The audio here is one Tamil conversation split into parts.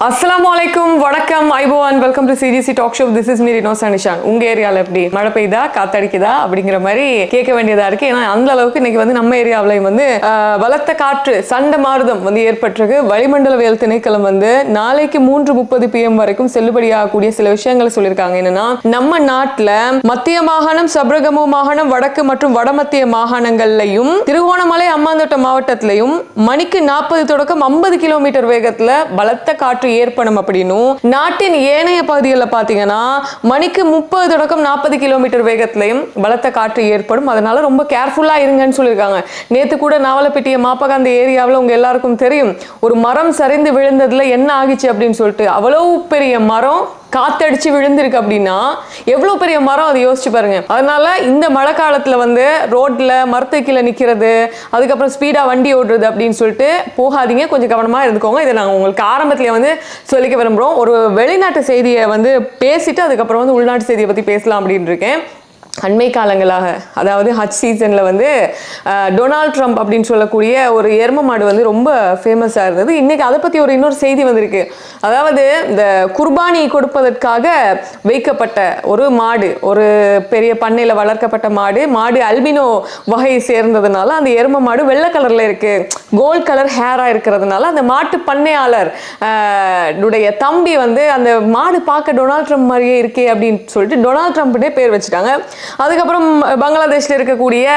அஸ்ஸலாமுஅலைக்கும் வணக்கம் ஐபோவான் welcome to CGC talk show. This is me Rinos Nishan. உங்க ஏரியாவில் எப்படி மழை பெய்யுதா காத்தடிக்குதா அப்படிங்கிற மாதிரி கேட்க வேண்டியதா இருக்கு. ஏன்னா அந்த அளவுக்கு இன்னைக்கு வந்து நம்ம ஏரியாவிலையும் வந்து பலத்த காற்று சண்டை மாறுதம் வந்து ஏற்பட்டிருக்கு. வளிமண்டலவியல் திணைக்களம் வந்து நாளைக்கு 3:30 PM வரைக்கும் செல்லுபடியாகக்கூடிய சில விஷயங்களை சொல்லியிருக்காங்க. என்னன்னா நம்ம நாட்டுல மத்திய மாகாணம், சப்ரகமு மாகாணம், வடக்கு மற்றும் வடமத்திய மாகாணங்கள்லையும் திருகோணமலை, அம்பாந்தோட்டை மாவட்டத்திலையும் மணிக்கு 40 தொடக்கம் 50 கிலோமீட்டர் வேகத்துல பலத்த காற்று ஏற்படும் அப்படின்னும், நாட்டின் ஏனைய பகுதிகளில் பாத்தீங்கன்னா மணிக்கு 30 தொடக்கம் 40 கிலோமீட்டர் வேகத்திலையும் பலத்த காற்று ஏற்படும். அதனால ரொம்ப கேர்ஃபுல்லா இருங்கன்னு சொல்லியிருக்காங்க. நேத்து கூட நாவலப்பிட்டிய மாப்பகாந்த ஏரியாவில் உங்க எல்லாருக்கும் தெரியும், ஒரு மரம் சரிந்து விழுந்ததுல என்ன ஆகிச்சு அப்படின்னு சொல்லிட்டு. அவ்வளவு பெரிய மரம் காத்தடிச்சு விழுந்திருக்கு அப்படின்னா எவ்வளவு பெரிய மரம், அதை யோசிச்சு பாருங்க. அதனால இந்த மழை காலத்துல வந்து ரோட்ல மரத்து கீழே நிக்கிறது, அதுக்கப்புறம் ஸ்பீடா வண்டி ஓடுறது அப்படின்னு சொல்லிட்டு போகாதீங்க. கொஞ்சம் கவனமா இருந்துக்கோங்க. இதை நாங்கள் உங்களுக்கு ஆரம்பத்திலே வந்து சொல்லிக்க விரும்புகிறோம். ஒரு வெளிநாட்டு செய்தியை வந்து பேசிட்டு அதுக்கப்புறம் வந்து உள்நாட்டு செய்தியை பத்தி பேசலாம் அப்படின்னு இருக்கேன். அண்மை காலங்களாக, அதாவது ஹஜ் சீசனில் வந்து டொனால்ட் ட்ரம்ப் அப்படின்னு சொல்லக்கூடிய ஒரு எரும மாடு வந்து ரொம்ப ஃபேமஸாக இருந்தது. இன்றைக்கி அதை பற்றி இன்னொரு செய்தி வந்திருக்கு. அதாவது இந்த குர்பானி கொடுப்பதற்காக வைக்கப்பட்ட ஒரு மாடு, ஒரு பெரிய பண்ணையில் வளர்க்கப்பட்ட மாடு அல்பினோ வகையை சேர்ந்ததுனால அந்த எரும மாடு வெள்ளை கலரில் இருக்குது, கோல்ட் கலர் ஹேராக இருக்கிறதுனால அந்த மாட்டு பண்ணையாளர் உடைய தம்பி வந்து அந்த மாடு பார்க்க டொனால்ட் ட்ரம்ப் மாதிரியே இருக்கே அப்படின்னு சொல்லிட்டு டொனால்ட் ட்ரம்ப்னே பேர் வச்சுட்டாங்க. அதுக்கப்புறம் பங்களாதேஷில் இருக்கக்கூடிய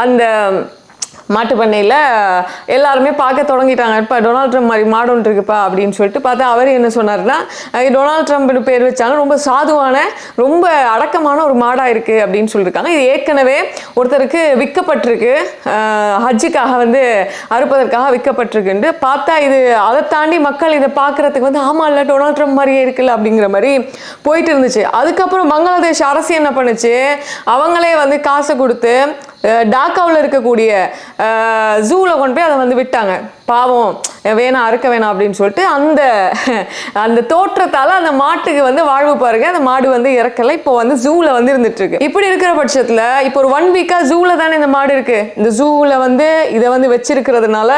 அந்த மாட்டு பண்ணையில் எல்லாருமே பார்க்க தொடங்கிட்டாங்க. இப்போ டொனால்ட் ட்ரம்ப் மாதிரி மாடு ஒன்று இருக்குப்பா அப்படின்னு சொல்லிட்டு பார்த்தா அவர் என்ன சொன்னார்னா, டொனால்ட் ட்ரம்ப்னு பேர் வச்சாலும் ரொம்ப சாதுவான, ரொம்ப அடக்கமான ஒரு மாடாக இருக்குது அப்படின்னு சொல்லியிருக்காங்க. இது ஏற்கனவே ஒருத்தருக்கு விற்கப்பட்டிருக்கு, ஹஜ்ஜுக்காக வந்து அறுப்பதற்காக விற்கப்பட்டிருக்குன்ட்டு பார்த்தா இது அதை தாண்டி மக்கள் இதை பார்க்குறதுக்கு வந்து ஆமாம் இல்லை டொனால்ட் ட்ரம்ப் மாதிரியே இருக்குல்ல அப்படிங்கிற மாதிரி போயிட்டு இருந்துச்சு. அதுக்கப்புறம் பங்களாதேஷ் அரசு என்ன பண்ணுச்சு, அவங்களே வந்து காசை கொடுத்து டாக்காவில் இருக்கக்கூடிய ஜூவில் கொண்டு போய் அதை வந்து விட்டாங்க. பாவம் வேணாம், அறுக்க வேணாம் அப்படின்னு சொல்லிட்டு அந்த தோற்றத்தால் அந்த மாட்டுக்கு வந்து வாழ்வு பாருங்க, அந்த மாடு வந்து இறக்கலை, இப்போ வந்து ஜூவில் வந்து இருந்துட்டு இருக்கு. இப்படி இருக்கிற பட்சத்தில் இப்போ ஒரு 1 வீக்காக ஜூவில் தானே இந்த மாடு இருக்கு. இந்த ஜூவில் வந்து இதை வந்து வச்சிருக்கிறதுனால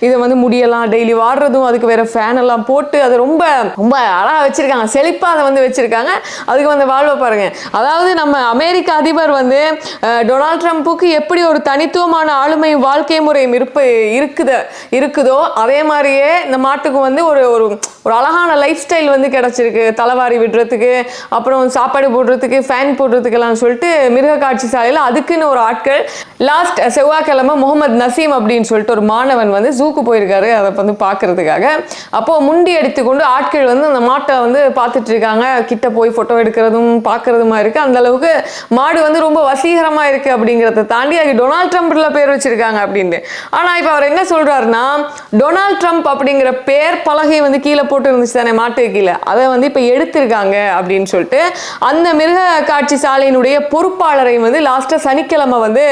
இதை வந்து முடியலாம், டெய்லி வாடுறதும், அதுக்கு வேற ஃபேன் எல்லாம் போட்டு அதை ரொம்ப ரொம்ப அழகாக வச்சிருக்காங்க, செழிப்பாக அதை வந்து வச்சிருக்காங்க. அதுக்கு வந்து வாழ்வை பாருங்க. அதாவது நம்ம அமெரிக்க அதிபர் வந்து டொனால்ட் ட்ரம்ப்புக்கு எப்படி ஒரு தனித்துவமான ஆளுமையும் வாழ்க்கை முறையும் இருக்குதோ அதே மாதிரியே இந்த மாட்டுக்கு வந்து ஒரு ஒரு அழகான லைஃப் ஸ்டைல் வந்து கிடைச்சிருக்கு. தலைவாரி விடுறதுக்கு, அப்புறம் சாப்பாடு போடுறதுக்கு, ஃபேன் போடுறதுக்கெல்லாம் சொல்லிட்டு மிருக காட்சி சாலையில் அதுக்குன்னு ஒரு ஆட்கள். லாஸ்ட் செவ்வாய்க்கிழமை முகமது நசீம் அப்படின்னு சொல்லிட்டு ஒரு மாணவன் வந்து ஜூக்கு போயிருக்காரு அதை வந்து பார்க்கறதுக்காக. அப்போ முண்டி அடித்து கொண்டு ஆட்கள் வந்து அந்த மாட்டை வந்து பார்த்துட்டு இருக்காங்க. கிட்ட போய் ஃபோட்டோ எடுக்கிறதும் பார்க்கறதுமா இருக்கு. அந்த அளவுக்கு மாடு வந்து ரொம்ப வசீகரமா இருக்கு. அப்படிங்கிறத தாண்டி அது டொனால்ட் ட்ரம்ப்ல பேர் வச்சிருக்காங்க அப்படின்னு. ஆனா இப்போ அவர் என்ன சொல்றாருன்னா, டொனால்ட் ட்ரம்ப் அப்படிங்கிற பேர் பலகை வந்து கீழே போட்டு இருந்துச்சு தானே மாட்டு கீழே, அதை வந்து இப்போ எடுத்திருக்காங்க அப்படின்னு சொல்லிட்டு அந்த மிருக காட்சி சாலையினுடைய பொறுப்பாளரை வந்து லாஸ்ட்டாக சனிக்கிழமை வந்து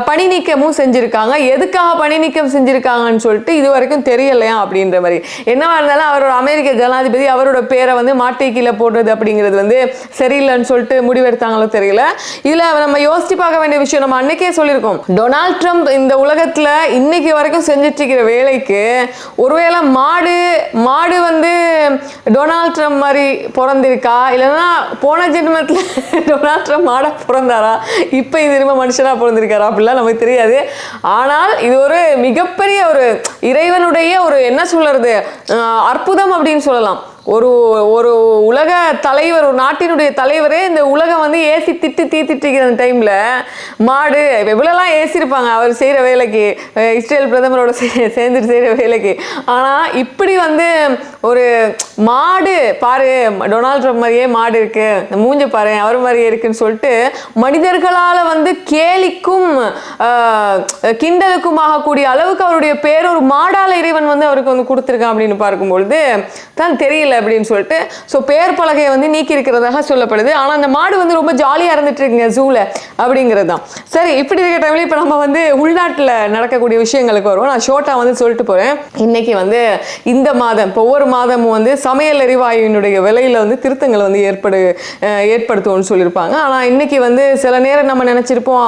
பணி நீக்கமும் செஞ்சிருக்காங்க. எதுக்காக பணி நீக்கம் செஞ்சிருக்காங்கன்னு சொல்லிட்டு இது வரைக்கும் தெரியலையா அப்படின்ற மாதிரி. என்னவா இருந்தாலும் அவரோட அமெரிக்க ஜனாதிபதி அவரோட பேரை வந்து மாட்டு கீழே போடுறது அப்படிங்கிறது வந்து சரியில்லைன்னு சொல்லிட்டு முடிவெடுத்தாங்களோ தெரியல. இதுல நம்ம யோசிச்சு பார்க்க வேண்டிய விஷயம், நம்ம அன்னைக்கே சொல்லியிருக்கோம், டொனால்ட் ட்ரம்ப் இந்த உலகத்துல இன்னைக்கு வரைக்கும் செஞ்சிட்டு இருக்கிற வேலைக்கு ஒருவேளை மாடு வந்து டொனால்ட் ட்ரம்ப் மாதிரி பிறந்திருக்கா, இல்லைன்னா போன ஜென்மத்தில் டொனால்ட் ட்ரம்ப் மாடா பிறந்தாரா, இப்போ இது திரும்ப மனுஷனா பிறந்திருக்காரா அப்படிலாம் நமக்கு தெரியாது. ஆனால் இது ஒரு மிகப்பெரிய ஒரு இறைவனுடைய ஒரு என்ன சொல்றது அற்புதம் அப்படின்னு சொல்லலாம். ஒரு உலக தலைவர், ஒரு நாட்டினுடைய தலைவரே இந்த உலகம் வந்து ஏசி தீத்திட்டு இருக்கிற டைம்ல மாடு எவ்வளோலாம் ஏசிருப்பாங்க அவர் செய்கிற வேலைக்கு, இஸ்ரேல் பிரதமரோட சேர்ந்துட்டு செய்கிற வேலைக்கு. ஆனால் இப்படி வந்து ஒரு மாடு பாரு, டொனால்ட் ட்ரம்ப் மாதிரியே மாடு இருக்கு, மூஞ்ச பாரு அவர் மாதிரியே இருக்குன்னு சொல்லிட்டு மனிதர்களால் வந்து கேலிக்கும் கிண்டலுக்கும் ஆகக்கூடிய அளவுக்கு அவருடைய பேர் ஒரு மாடால இறைவன் வந்து அவருக்கு வந்து கொடுத்துருக்கான் அப்படின்னு பார்க்கும்பொழுது தான் தெரியல அப்படின்னு சொல்லிட்டு பேர் பலகையை வந்து நீக்கி இருக்கிறதாக சொல்லப்படுது. ஆனா அந்த மாடு வந்து ரொம்ப ஜாலியா இருந்துட்டு இருக்குங்க ஜூல அப்படிங்கிறது தான். சரி, இப்படி இருக்கிற டைம்ல இப்ப நம்ம வந்து உள்நாட்டுல நடக்கக்கூடிய விஷயங்களுக்கு வருவோம். நான் ஷோர்ட்டா வந்து சொல்லிட்டு போறேன். இன்னைக்கு வந்து இந்த மாதம் இப்போ ஒவ்வொரு மாதமும் வந்து சமையல் எரிவாயுவினுடைய விலையில வந்து திருத்தங்கள் வந்து ஏற்படுத்துவோம்னு சொல்லியிருப்பாங்க. ஆனா இன்னைக்கு வந்து சில நேரம் நம்ம நினைச்சிருப்போம்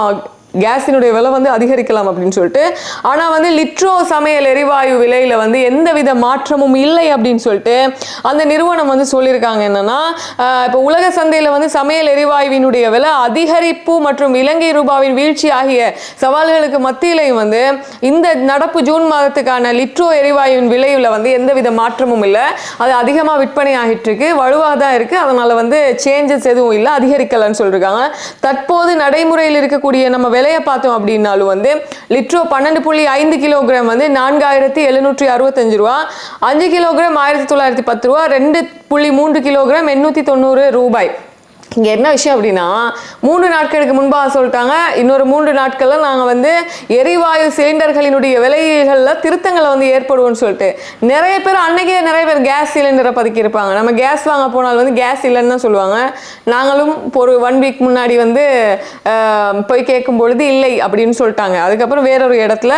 கேஸினுடைய விலை வந்து அதிகரிக்கலாம் அப்படின்னு சொல்லிட்டு. ஆனால் வந்து லிட்ரோ சமையல் எரிவாயு விலையில் வந்து எந்தவித மாற்றமும் இல்லை அப்படின்னு சொல்லிட்டு அந்த நிறுவனம் வந்து சொல்லியிருக்காங்க. என்னன்னா இப்போ உலக சந்தையில் வந்து சமையல் எரிவாயுவினுடைய விலை அதிகரிப்பு மற்றும் இலங்கை ரூபாவின் வீழ்ச்சி ஆகிய சவால்களுக்கு மத்தியிலையும் வந்து இந்த நடப்பு ஜூன் மாதத்துக்கான லிட்ரோ எரிவாயுவின் விலையில் வந்து எந்தவித மாற்றமும் இல்லை. அது அதிகமாக விற்பனை ஆகிட்டு இருக்கு, வலுவாக தான் இருக்கு. அதனால வந்து சேஞ்சஸ் எதுவும் இல்லை, அதிகரிக்கலன்னு சொல்லியிருக்காங்க. தற்போது நடைமுறையில் இருக்கக்கூடிய நம்ம விலையை பார்த்தோம் அப்படின்னாலும் வந்து லிட்ரோ 12.5 கிலோகிராம் வந்து 4765 ரூபா, 5 கிலோகிராம் 1910 ரூபா, 2.3 கிலோகிராம் 890 ரூபாய். இங்கே என்ன விஷயம் அப்படின்னா 3 நாட்களுக்கு முன்பாக சொல்லிட்டாங்க இன்னொரு 3 நாட்களில் நாங்கள் வந்து எரிவாயு சிலிண்டர்களினுடைய விலைகளில் திருத்தங்களை வந்து ஏற்படுவோம்னு சொல்லிட்டு நிறைய பேர் அன்னைக்கே நிறைய பேர் கேஸ் சிலிண்டரை பதுக்கி இருப்பாங்க. நம்ம கேஸ் வாங்க போனால் வந்து கேஸ் இல்லைன்னு தான் சொல்லுவாங்க. நாங்களும் ஒரு 1 வீக் முன்னாடி வந்து போய் கேட்கும் பொழுது இல்லை அப்படின்னு சொல்லிட்டாங்க. அதுக்கப்புறம் வேறொரு இடத்துல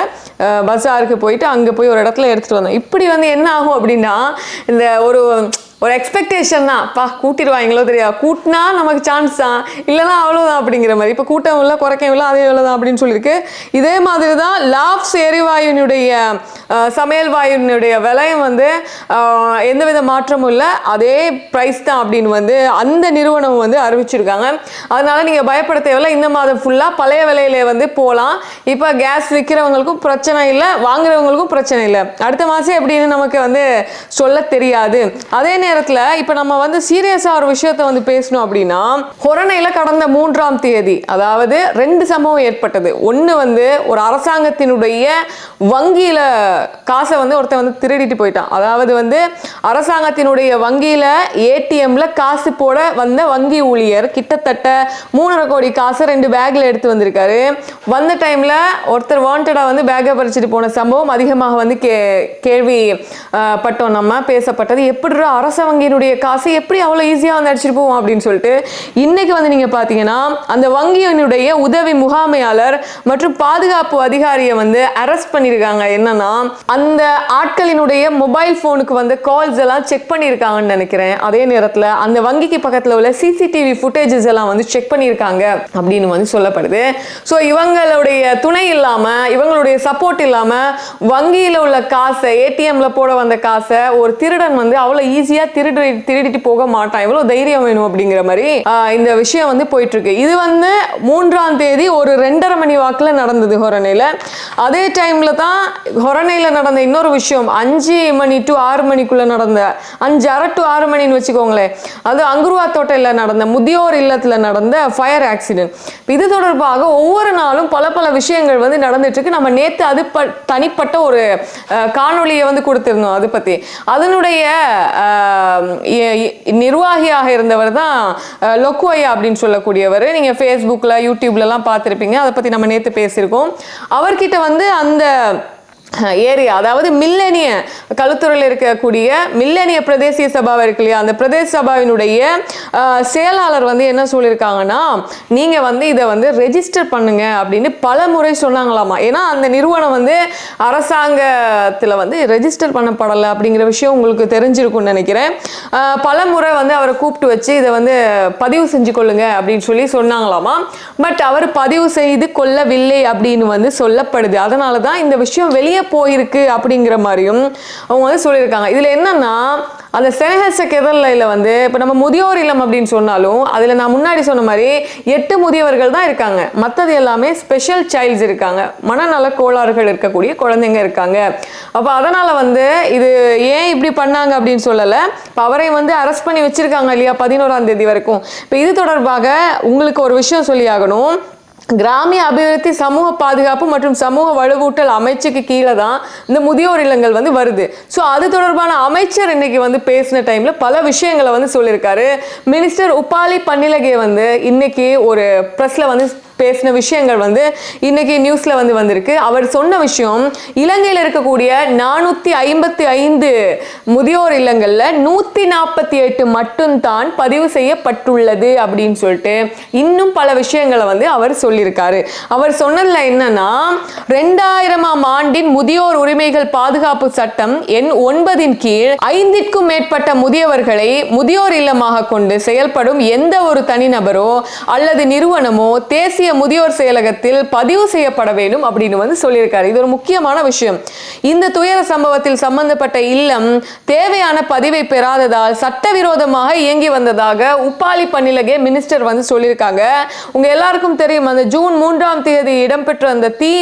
பஸாருக்கு போயிட்டு அங்கே போய் ஒரு இடத்துல எடுத்துகிட்டு வந்தோம். இப்படி வந்து என்ன ஆகும் அப்படின்னா இந்த ஒரு எக்ஸ்பெக்டேஷன் தான், கூட்டிடுவாங்களோ தெரியாது, கூட்டினா நமக்கு சான்ஸ் தான், இல்லைனா அவ்வளோதான் அப்படிங்கிற மாதிரி. இப்போ கூட்டம் இல்லை குறைக்கவும் இல்லை அதே எவ்வளோ தான் அப்படின்னு சொல்லியிருக்கு. இதே மாதிரி தான் லாப்ஸ் எரிவாயுனுடைய சமையல் வாயுனுடைய விலையும் வந்து எந்தவித மாற்றமும் இல்லை, அதே ப்ரைஸ் தான் அப்படின்னு வந்து அந்த நிறுவனம் வந்து அறிவிச்சிருக்காங்க. அதனால நீங்கள் பயப்பட தேவையில்லை, இந்த மாதம் ஃபுல்லாக பழைய விலையிலே வந்து போகலாம். இப்போ கேஸ் விற்கிறவங்களுக்கும் பிரச்சனை இல்லை, வாங்குறவங்களுக்கும் பிரச்சனை இல்லை. அடுத்த மாதம் எப்படின்னு நமக்கு வந்து சொல்ல தெரியாது. அதே நேரத்தில் இப்போ நம்ம வந்து சீரியஸாக ஒரு விஷயத்தை வந்து பேசணும் அப்படின்னா கொரோனாவில் கடந்த 3ஆம் தேதி அதாவது 2 சம்பவம் ஏற்பட்டது. ஒன்று வந்து ஒரு அரசாங்கத்தினுடைய வங்கியில் காசை வந்து ஒருத்தன் வந்து திருடிட்டு போயிட்டான். அதாவது வந்து அரசாங்கத்தினுடைய வங்கியில் ஏடிஎம்ல காசு போட வந்த வங்கி ஊழியர் கிட்டத்தட்ட 3.5 கோடி காசை 2 பேக்கில் எடுத்து வந்திருக்காரு. வந்த டைமில் ஒருத்தர் வாண்டடாக வந்து பேக்கை பறிச்சுட்டு போன சம்பவம் அதிகமாக வந்து கேள்வி பட்டோம், நம்ம பேசப்பட்டது. எப்படி அரச வங்கியினுடைய காசு எப்படி அவ்வளோ ஈஸியாக வந்து அடிச்சுட்டு போவோம் அப்படின்னு சொல்லிட்டு இன்னைக்கு வந்து நீங்கள் பார்த்தீங்கன்னா அந்த வங்கியினுடைய உதவி முகாமையாளர் மற்றும் பாதுகாப்பு அதிகாரியை வந்து அரெஸ்ட் பண்ணியிருக்காங்க. என்னன்னா அந்த ஆட்களினுடைய மொபைல் ஃபோனுக்கு வந்து கால்ஸ் எல்லாம் செக் பண்ணியிருக்காங்கன்னு நினைக்கிறேன். அதே நேரத்தில் அந்த வங்கிக்கு பக்கத்தில் உள்ள சிசிடிவி ஃபுட்டேஜஸ் எல்லாம் வந்து செக் பண்ணியிருக்காங்க அப்படின்னு வந்து சொல்லப்படுது. ஸோ இவங்களுடைய துணை இல்லாமல் இவங்களுடைய சப்போர்ட் இல்லாமல் வங்கியில் உள்ள காசை ஏடிஎம்ல போட வந்த காசை ஒரு திருடன் வந்து அவ்வளோ ஈஸியாக திருடிட்டு போக மாட்டான், எவ்வளோ தைரியம் வேணும் அப்படிங்கிற மாதிரி இந்த விஷயம் வந்து போயிட்டு இருக்கு. இது வந்து 3ஆம் தேதி ஒரு 2:30 மணி வாக்கில் நடந்தது ஹொரணையில். அதே டைம்ல தான் ஹொரணையில் நடந்த இன்னொரு விஷயம் 5 மணி டு 6 மணிக்குள்ள நடந்த 5:30 to 6 மணின்னு வச்சுக்கோங்களேன், அது அங்குருவா தோட்டையில் நடந்த முதியோர் இல்லத்தில் நடந்த ஃபயர் ஆக்சிடென்ட். இது தொடர்பாக ஒவ்வொரு நாளும் பல விஷயங்கள் வந்து நடந்துட்டு இருக்கு. நம்ம நேற்று அது தனிப்பட்ட ஒரு காணொலியை வந்து கொடுத்திருந்தோம். அது பத்தி அதனுடைய நிர்வாகியாக இருந்தவர் தான் லொக்குவையா அப்படின்னு சொல்லக்கூடியவர். நீங்க ஃபேஸ்புக்ல யூடியூப்லலாம் பார்த்துருப்பீங்க. அதை பத்தி நம்ம நேற்று பேசியிருக்கோம். அவர்கிட்ட வந்து அந்த ஏரியா அதாவது மில்லனிய களுத்துறையில் இருக்கக்கூடிய மில்லனிய பிரதேசிய சபாவை இருக்கு இல்லையா, அந்த பிரதேச சபாவினுடைய செயலாளர் வந்து என்ன சொல்லியிருக்காங்கன்னா நீங்கள் வந்து இதை வந்து ரெஜிஸ்டர் பண்ணுங்க அப்படின்னு பல முறை சொன்னாங்களாமா. ஏன்னா அந்த நிறுவனம் வந்து அரசாங்கத்தில் வந்து ரெஜிஸ்டர் பண்ணப்படலை அப்படிங்கிற விஷயம் உங்களுக்கு தெரிஞ்சிருக்கும்னு நினைக்கிறேன். பல முறை வந்து அவரை கூப்பிட்டு வச்சு இதை வந்து பதிவு செஞ்சு கொள்ளுங்க அப்படின்னு சொல்லி சொன்னாங்களாமா. பட் அவர் பதிவு செய்து கொள்ளவில்லை அப்படின்னு வந்து சொல்லப்படுது. அதனால தான் இந்த விஷயம் வெளியே போயிருக்கு அப்படிங்கிற மாதிரியும் அவங்க வந்து சொல்லியிருக்காங்க. இதுல என்னன்னா அந்த செனஹெச கெதல்ல வந்து இப்போ நம்ம முதியோர் இல்லம் அப்படின்னு சொன்னாலும் அதில் நான் முன்னாடி சொன்ன மாதிரி 8 முதியவர்கள் தான் இருக்காங்க. மற்றது எல்லாமே ஸ்பெஷல் சைல்ட்ஸ் இருக்காங்க, மனநல கோளாறுகள் இருக்கக்கூடிய குழந்தைங்க இருக்காங்க. அப்போ அதனால வந்து இது ஏன் இப்படி பண்ணாங்க அப்படின்னு சொல்லலை. இப்போ அவரை வந்து அரெஸ்ட் பண்ணி வச்சிருக்காங்க இல்லையா 11ஆம் தேதி வரைக்கும். இப்போ இது தொடர்பாக உங்களுக்கு ஒரு விஷயம் சொல்லி ஆகணும். கிராமிய அபிவிருத்தி சமூக பாதுகாப்பு மற்றும் சமூக வலுவூட்டல் அமைச்சுக்கு கீழே தான் இந்த முதியோர் இல்லங்கள் வந்து வருது. ஸோ அது தொடர்பான அமைச்சர் இன்னைக்கு வந்து பேசின டைம்ல பல விஷயங்களை வந்து சொல்லியிருக்காரு. மினிஸ்டர் உபாலி பன்னிலகே வந்து இன்னைக்கு ஒரு பிரஸ்ல வந்து பேசின விஷயங்கள் வந்து இன்னைக்கு நியூஸ்ல வந்து வந்திருக்கு. அவர் சொன்ன விஷயம் இலங்கையில் இருக்கக்கூடிய 455 முதியோர் இல்லங்கள்ல 148 மட்டும்தான் பதிவு செய்யப்பட்டுள்ளது அப்படின்னு சொல்லிட்டு இன்னும் பல விஷயங்களை வந்து அவர் சொல்லியிருக்காரு. அவர் சொன்னதுல என்னன்னா 2000ஆம் ஆண்டின் முதியோர் உரிமைகள் பாதுகாப்பு சட்டம் எண் 9 கீழ் 5க்கும் மேற்பட்ட முதியவர்களை முதியோர் இல்லமாக கொண்டு செயல்படும் எந்த ஒரு தனிநபரோ அல்லது நிறுவனமோ தேசிய புதிய முதியோர் செயலகத்தில் பதிவு செய்யப்பட வேண்டும் அப்படின்னு வந்து சொல்லியிருக்காரு. இது ஒரு முக்கியமான விஷயம். இந்த துயர சம்பவத்தில் சம்பந்தப்பட்ட இல்லம் தேவையான பதிவை பெறாததால் சட்டவிரோதமாக இயங்கி வந்ததாக உப்பாலி பன்னிலகே மினிஸ்டர் வந்து சொல்லியிருக்காங்க. உங்க எல்லாருக்கும் தெரியும், அந்த ஜூன் 3ஆம் தேதி இடம்பெற்ற அந்த தீ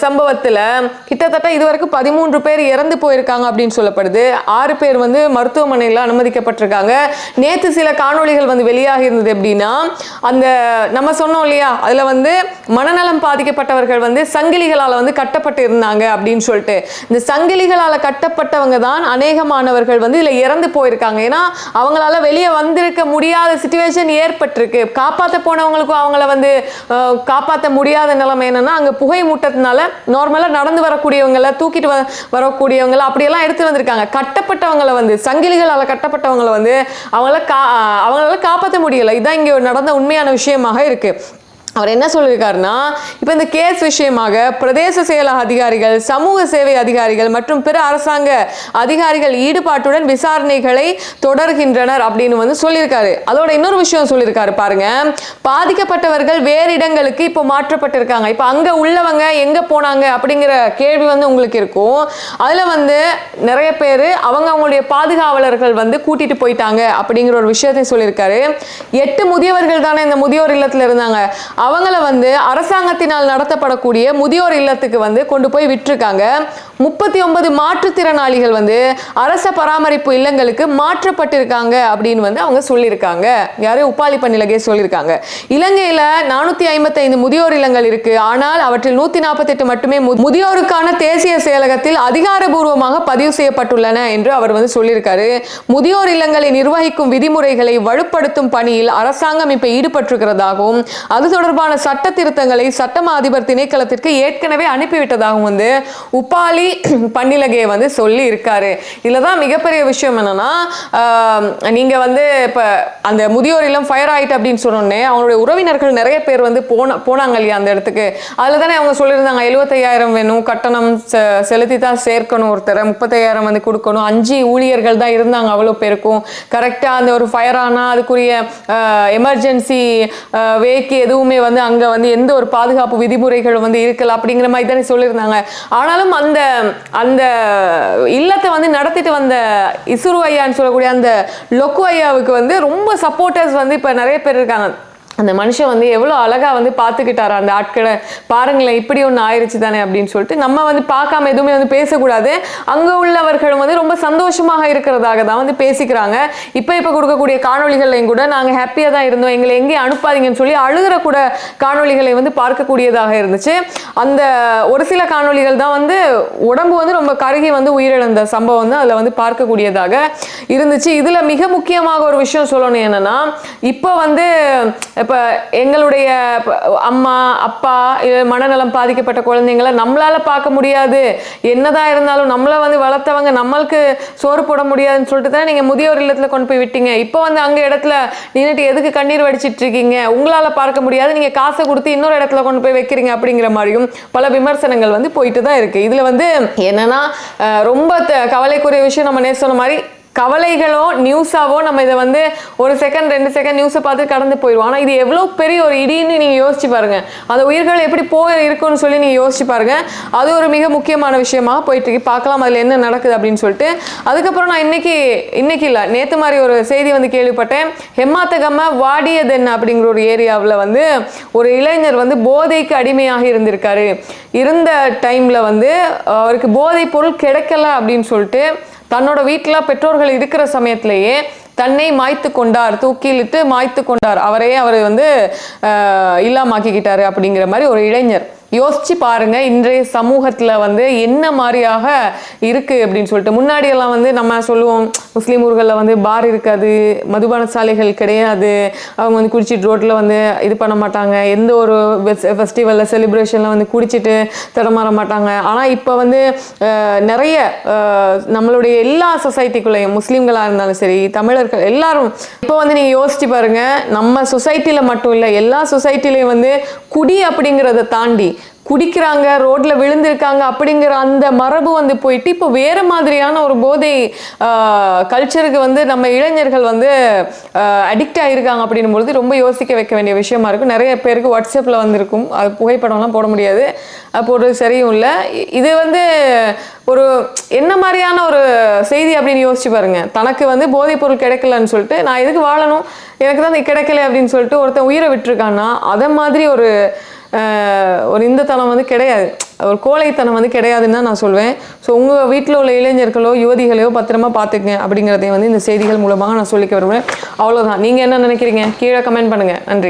சம்பவத்தில் கிட்டத்தட்ட இதுவரைக்கும் 13 பேர் இறந்து போயிருக்காங்க அப்படின்னு சொல்லப்படுது. 6 பேர் வந்து மருத்துவமனையில் அனுமதிக்கப்பட்டிருக்காங்க. நேற்று சில காணொளிகள் வந்து வெளியாகி இருந்தது. எப்படின்னா, அந்த நம்ம சொன்னோம் இல்லையா, அதுல வந்து மனநலம் பாதிக்கப்பட்டவர்கள் வந்து சங்கிலிகளால் வந்து கட்டப்பட்டு இருந்தாங்க அப்படின்னு சொல்லிட்டு, இந்த சங்கிலிகளால் கட்டப்பட்டவங்க தான் அநேகமானவர்கள் வந்து இதுல இறந்து போயிருக்காங்க. ஏன்னா அவங்களால வெளியே வந்திருக்க முடியாத சிச்சுவேஷன் ஏற்பட்டிருக்கு. காப்பாற்ற போனவங்களுக்கும் அவங்கள வந்து காப்பாற்ற முடியாத நிலைமை என்னன்னா, அங்க புகை மூட்டத்தினால நார்மலா நடந்து வரக்கூடியவங்களை தூக்கிட்டு வரக்கூடியவங்களை அப்படியெல்லாம் எடுத்து வந்திருக்காங்க. கட்டப்பட்டவங்களை வந்து சங்கிலிகளால் கட்டப்பட்டவங்களை வந்து அவங்களால காப்பாற்ற முடியல. இதுதான் இங்க நடந்த உண்மையான விஷயமாக இருக்கு. அவர் என்ன சொல்லியிருக்காருன்னா, இப்போ இந்த கேஸ் விஷயமாக பிரதேச செயலக அதிகாரிகள், சமூக சேவை அதிகாரிகள் மற்றும் பிற அரசாங்க அதிகாரிகள் ஈடுபாட்டுடன் விசாரணைகளை தொடர்கின்றனர் அப்படின்னு வந்து சொல்லியிருக்காரு. அதோட இன்னொரு விஷயம் சொல்லியிருக்காரு பாருங்க, பாதிக்கப்பட்டவர்கள் வேறு இடங்களுக்கு இப்போ மாற்றப்பட்டிருக்காங்க. இப்போ அங்கே உள்ளவங்க எங்கே போனாங்க அப்படிங்கிற கேள்வி வந்து உங்களுக்கு இருக்கும். அதில் வந்து நிறைய பேர் அவங்களுடைய பாதுகாவலர்கள் வந்து கூட்டிட்டு போயிட்டாங்க அப்படிங்கிற ஒரு விஷயத்தை சொல்லியிருக்காரு. 8 முதியவர்கள் தானே இந்த முதியோர் இல்லத்தில் இருந்தாங்க. அவங்கள வந்து அரசாங்கத்தினால் நடத்தப்படக்கூடிய முதியோர் இல்லத்துக்கு வந்து கொண்டு போய் விட்டுருக்காங்க. 39 மாற்றுத்திறனாளிகள் வந்து அரச பராமரிப்பு இல்லங்களுக்கு மாற்றப்பட்டிருக்காங்க அப்படின்னு வந்து அவங்க சொல்லியிருக்காங்க. யாரு? உப்பாலி பன்னிலகே சொல்லியிருக்காங்க. இலங்கையில 455 முதியோர் இல்லங்கள் இருக்கு. ஆனால் அவற்றில் 148 மட்டுமே முதியோருக்கான தேசிய செயலகத்தில் அதிகாரபூர்வமாக பதிவு செய்யப்பட்டுள்ளன என்று அவர் வந்து சொல்லியிருக்காரு. முதியோர் இல்லங்களை நிர்வகிக்கும் விதிமுறைகளை வலுப்படுத்தும் பணியில் அரசாங்கம் இப்ப ஈடுபட்டிருக்கிறதாகவும் அது தொடர்பான சட்ட திருத்தங்களை சட்டமா அதிபர் திணைக்களத்திற்கு ஏற்கனவே அனுப்பிவிட்டதாகவும் வந்து உப்பாலி பன்னிலகே வந்து சொல்லி இருக்காரு. இதுலதான் மிகப்பெரிய விஷயம் என்னன்னா, நீங்க வந்து இப்ப அந்த முதியோர் இல்லம் ஃபயர் ஆயிட்டு அப்படின்னு சொன்னோன்னே அவங்களுடைய உறவினர்கள் நிறைய பேர் வந்து போனாங்க இல்லையா அந்த இடத்துக்கு. அதுல தானே அவங்க சொல்லியிருந்தாங்க 75,000 வேணும், கட்டணம் செலுத்தி தான் சேர்க்கணும், ஒருத்தர் 35,000 வந்து கொடுக்கணும், 5 ஊழியர்கள் தான் இருந்தாங்க அவ்வளோ பேருக்கும். கரெக்டா அந்த ஒரு ஃபயர் ஆனா அதுக்குரிய எமர்ஜென்சி வேக்கு எதுவுமே வந்து அங்க வந்து எந்த ஒரு பாதுகாப்பு விதிமுறைகள் வந்து இருக்கல அப்படிங்கிற மாதிரி தானே சொல்லியிருந்தாங்க. ஆனாலும் அந்த இல்லத்தை வந்து நடத்திட்டு வந்த இசுரு ஐயான்னு சொல்லக்கூடிய அந்த லொக்கு ஐயாவுக்கு வந்து ரொம்ப சப்போர்ட்டர்ஸ் வந்து இப்ப நிறைய பேர் இருக்காங்க. அந்த மனுஷன் வந்து எவ்வளோ அழகா வந்து பார்த்துக்கிட்டாரு அந்த ஆட்களை. பாருங்களேன், இப்படி ஒன்று ஆயிடுச்சு தானே அப்படின்னு சொல்லிட்டு நம்ம வந்து பார்க்காம எதுவுமே வந்து பேசக்கூடாது. அங்கே உள்ளவர்களும் வந்து ரொம்ப சந்தோஷமாக இருக்கிறதாக தான் வந்து பேசிக்கிறாங்க. இப்போ கொடுக்கக்கூடிய காணொலிகளையும் கூட நாங்கள் ஹாப்பியாக தான் இருந்தோம், எங்களை எங்கேயும் அனுப்பாதீங்கன்னு சொல்லி அழுகிற கூட காணொலிகளை வந்து பார்க்கக்கூடியதாக இருந்துச்சு. அந்த ஒரு சில காணொலிகள் தான் வந்து உடம்பு வந்து ரொம்ப கருகி வந்து உயிரிழந்த சம்பவம் வந்து அதில் வந்து பார்க்கக்கூடியதாக இருந்துச்சு. இதில் மிக முக்கியமாக ஒரு விஷயம் சொல்லணும் என்னன்னா, இப்போ வந்து இப்போ எங்களுடைய அம்மா அப்பா மனநலம் பாதிக்கப்பட்ட குழந்தைங்களை நம்மளால பார்க்க முடியாது, என்னதான் இருந்தாலும் நம்மள வந்து வளர்த்தவங்க நம்மளுக்கு சோறு போட முடியாதுன்னு சொல்லிட்டு தான் நீங்க முதியோர் இல்லத்துல கொண்டு போய் விட்டீங்க. இப்போ வந்து அங்க இடத்துல நின்றுட்டு எதுக்கு கண்ணீர் வடிச்சிட்டு இருக்கீங்க, உங்களால பார்க்க முடியாது, நீங்க காசை கொடுத்து இன்னொரு இடத்துல கொண்டு போய் வைக்கிறீங்க அப்படிங்கிற மாதிரியும் பல விமர்சனங்கள் வந்து போயிட்டு தான் இருக்கு. இதுல வந்து என்னன்னா ரொம்ப கவலைக்குரிய விஷயம், நம்ம சொன்ன மாதிரி கவலைகளோ நியூஸாவோ நம்ம இதை வந்து 1 செகண்ட் 2 செகண்ட் நியூஸை பார்த்து கடந்து போயிடுவோம். ஆனால் இது எவ்வளோ பெரிய ஒரு இடின்னு நீங்கள் யோசிச்சு பாருங்க, அந்த உயிர்கள் எப்படி இருக்குன்னு சொல்லி நீங்கள் யோசிச்சு பாருங்க. அது ஒரு மிக முக்கியமான விஷயமாக போயிட்டு இருக்கு. பார்க்கலாம் அதில் என்ன நடக்குது அப்படின்னு சொல்லிட்டு. அதுக்கப்புறம் நான் இன்னைக்கு இல்லை நேற்று மாதிரி ஒரு செய்தி வந்து கேள்விப்பட்டேன். ஹெம்மாத்தகம வாடியதென் அப்படிங்கிற ஒரு ஏரியாவில் வந்து ஒரு இளைஞர் வந்து போதைக்கு அடிமையாக இருந்திருக்காரு. இருந்த டைம்ல வந்து அவருக்கு போதை பொருள் கிடைக்கல அப்படின்னு சொல்லிட்டு தன்னோட வீட்டில் பெற்றோர்கள் இருக்கிற சமயத்திலேயே தன்னை மாய்த்து கொண்டார், தூக்கிலிட்டு மாய்த்து கொண்டார், அவர் வந்து இல்லாமாக்கிக்கிட்டாரு அப்படிங்கிற மாதிரி ஒரு இளைஞர். யோசிச்சு பாருங்க இன்றைய சமூகத்துல வந்து என்ன மாதிரியாக இருக்கு அப்படின்னு சொல்லிட்டு. முன்னாடி எல்லாம் வந்து நம்ம சொல்லுவோம் முஸ்லீம் ஊர்களில் வந்து பார் இருக்காது, மதுபான சாலைகள் கிடையாது, அவங்க வந்து குடிச்சிட்டு ரோட்ல வந்து இது பண்ண மாட்டாங்க, எந்த ஒரு ஃபெஸ்டிவல்ல செலிப்ரேஷன்ல வந்து குடிச்சிட்டு தடமாற மாட்டாங்க. ஆனா இப்போ வந்து நிறைய நம்மளுடைய எல்லா சொசைட்டிக்குள்ளேயும் முஸ்லீம்களா இருந்தாலும் சரி தமிழர்கள் எல்லாரும் இப்போ வந்து நீங்க யோசிச்சு பாருங்க, நம்ம சொசைட்டில மட்டும் இல்லை எல்லா சொசைட்டிலையும் வந்து குடி அப்படிங்கிறத தாண்டி குடிக்கிறாங்க, ரோட்ல விழுந்திருக்காங்க அப்படிங்கிற அந்த மரபு வந்து போயிட்டு இப்போ வேற மாதிரியான ஒரு போதை கல்ச்சருக்கு வந்து நம்ம இளைஞர்கள் வந்து அடிக்ட் ஆகிருக்காங்க அப்படின்னும் பொழுது ரொம்ப யோசிக்க வைக்க வேண்டிய விஷயமா இருக்கும். நிறைய பேருக்கு வாட்ஸ்அப்பில் வந்திருக்கும், அது புகைப்படம்லாம் போட முடியாது, போடுறது சரியும் இல்லை. இது வந்து ஒரு என்ன மாதிரியான ஒரு செய்தி அப்படின்னு யோசிச்சு பாருங்க. தனக்கு வந்து போதைப் பொருள் கிடைக்கலன்னு சொல்லிட்டு நான் எதுக்கு வாழணும், எனக்கு தான் கிடைக்கல அப்படின்னு சொல்லிட்டு ஒருத்தன் உயிரை விட்டுருக்கான்னா அதை மாதிரி ஒரு இந்த தனம் வந்து கிடையாது, ஒரு கோழைத்தனம் வந்து கிடையாதுன்னு தான் நான் சொல்வேன். ஸோ உங்கள் வீட்டில் உள்ள இளைஞர்களோ யுவதிகளையோ பத்திரமா பார்த்துக்குங்க அப்படிங்கிறதையும் வந்து இந்த செய்திகள் மூலமாக நான் சொல்லிக்க வருவேன். அவ்வளோதான். நீங்கள் என்ன நினைக்கிறீங்க? கீழே கமெண்ட் பண்ணுங்கள். நன்றி.